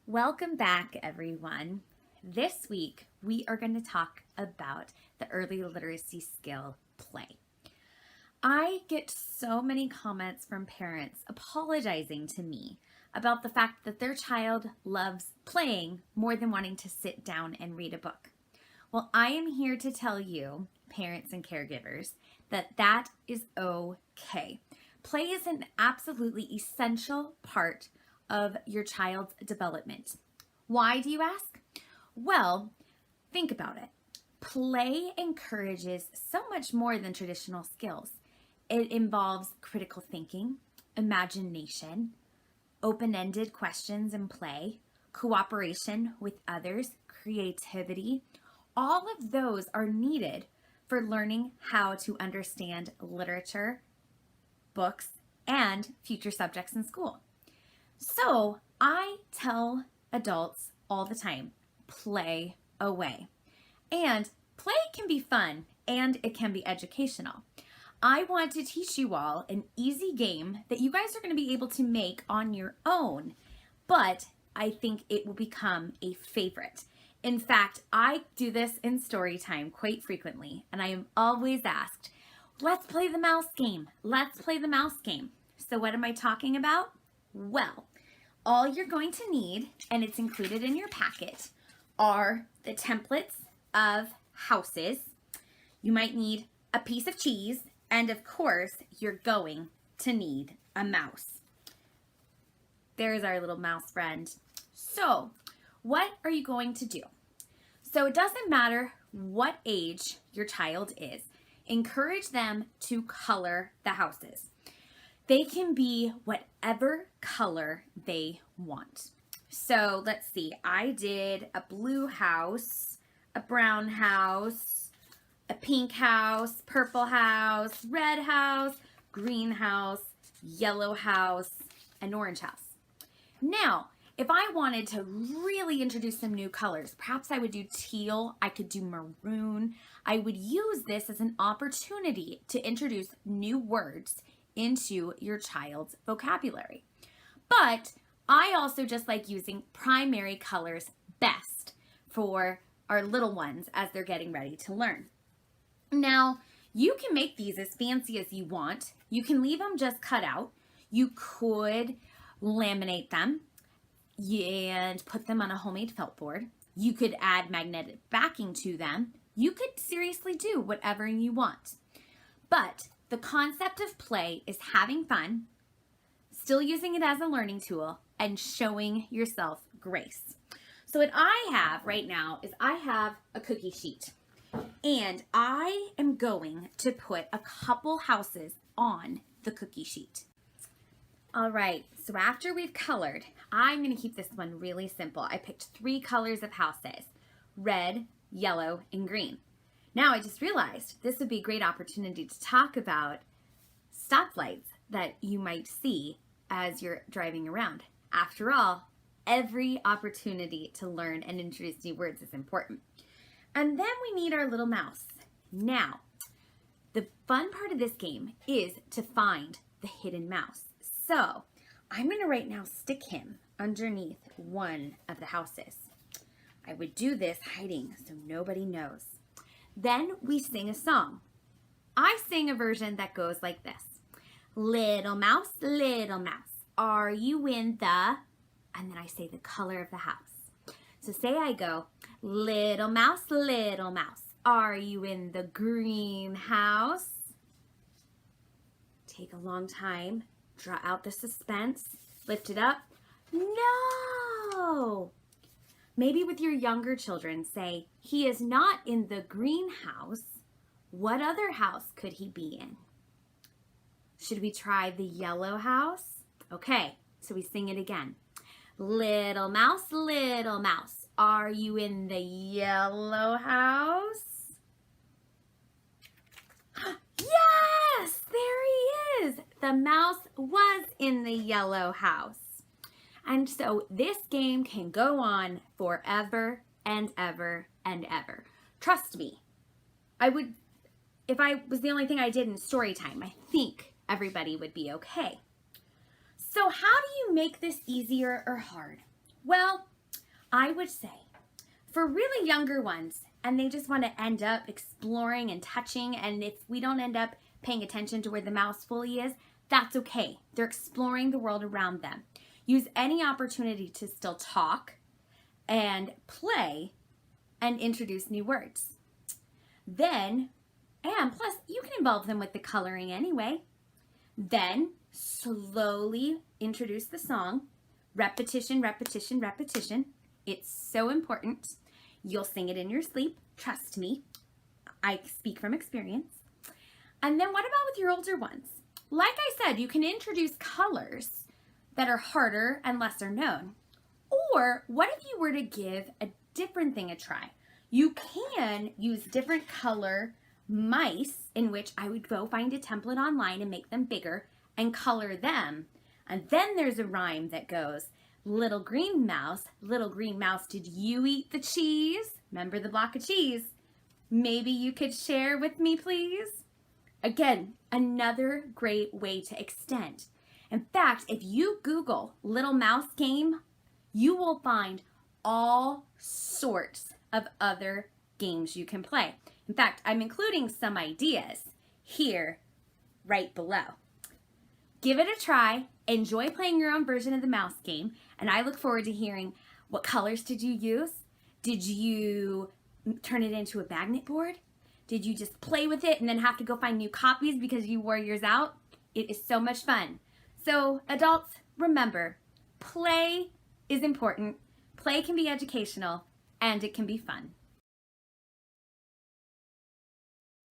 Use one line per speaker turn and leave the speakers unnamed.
Welcome back, everyone. This week, we are going to talk about the early literacy skill play. I get so many comments from parents apologizing to me about the fact that their child loves playing more than wanting to sit down and read a book. Well, I am here to tell you, parents and caregivers, that is okay. Play is an absolutely essential part of your child's development. Why, do you ask? Well, think about it. Play encourages so much more than traditional skills. It involves critical thinking, imagination, open-ended questions and play, cooperation with others, creativity. All of those are needed for learning how to understand literature, books, and future subjects in school. So I tell adults all the time, play away. And play can be fun and it can be educational. I want to teach you all an easy game that you guys are going to be able to make on your own, but I think it will become a favorite. In fact, I do this in story time quite frequently, and I am always asked, let's play the mouse game. Let's play the mouse game. So what am I talking about? Well, all you're going to need, and it's included in your packet, are the templates of houses. You might need a piece of cheese, and of course, you're going to need a mouse. There's our little mouse friend. So, what are you going to do? So it doesn't matter what age your child is. Encourage them to color the houses. They can be whatever color they want. So let's see, I did a blue house, a brown house, a pink house, purple house, red house, green house, yellow house, and orange house. Now, if I wanted to really introduce some new colors, perhaps I would do teal, I could do maroon. I would use this as an opportunity to introduce new words into your child's vocabulary. But I also just like using primary colors best for our little ones as they're getting ready to learn. Now, you can make these as fancy as you want. You can leave them just cut out. You could laminate them and put them on a homemade felt board. You could add magnetic backing to them. You could seriously do whatever you want. But the concept of play is having fun, still using it as a learning tool, and showing yourself grace. So what I have right now is I have a cookie sheet, and I am going to put a couple houses on the cookie sheet. All right, so after we've colored, I'm going to keep this one really simple. I picked 3 colors of houses, red, yellow, and green. Now I just realized this would be a great opportunity to talk about stoplights that you might see as you're driving around. After all, every opportunity to learn and introduce new words is important. And then we need our little mouse. Now, the fun part of this game is to find the hidden mouse. So I'm going to right now stick him underneath one of the houses. I would do this hiding so nobody knows. Then we sing a song. I sing a version that goes like this. Little mouse, are you in the, and then I say the color of the house. So say I go, little mouse, are you in the green house? Take a long time, draw out the suspense, lift it up. No! Maybe with your younger children, say, he is not in the greenhouse. What other house could he be in? Should we try the yellow house? Okay, so we sing it again. Little mouse, are you in the yellow house? Yes, there he is. The mouse was in the yellow house. And so this game can go on forever and ever and ever. Trust me, if I was the only thing I did in story time, I think everybody would be okay. So how do you make this easier or hard? Well, I would say for really younger ones, and they just want to end up exploring and touching, and if we don't end up paying attention to where the mouse fully is, that's okay. They're exploring the world around them. Use any opportunity to still talk and play and introduce new words. Then, and plus, you can involve them with the coloring anyway. Then, slowly introduce the song. Repetition, repetition, repetition. It's so important. You'll sing it in your sleep. Trust me. I speak from experience. And then what about with your older ones? Like I said, you can introduce colors that are harder and lesser known. Or what if you were to give a different thing a try? You can use different color mice, in which I would go find a template online and make them bigger and color them. And then there's a rhyme that goes, little green mouse, did you eat the cheese? Remember the block of cheese? Maybe you could share with me, please? Again, another great way to extend. In fact, if you Google little mouse game, you will find all sorts of other games you can play. In fact, I'm including some ideas here right below. Give it a try. Enjoy playing your own version of the mouse game, and I look forward to hearing what colors did you use? Did you turn it into a magnet board? Did you just play with it and then have to go find new copies because you wore yours out? It is so much fun. So adults, remember, play is important. Play can be educational, and it can be fun.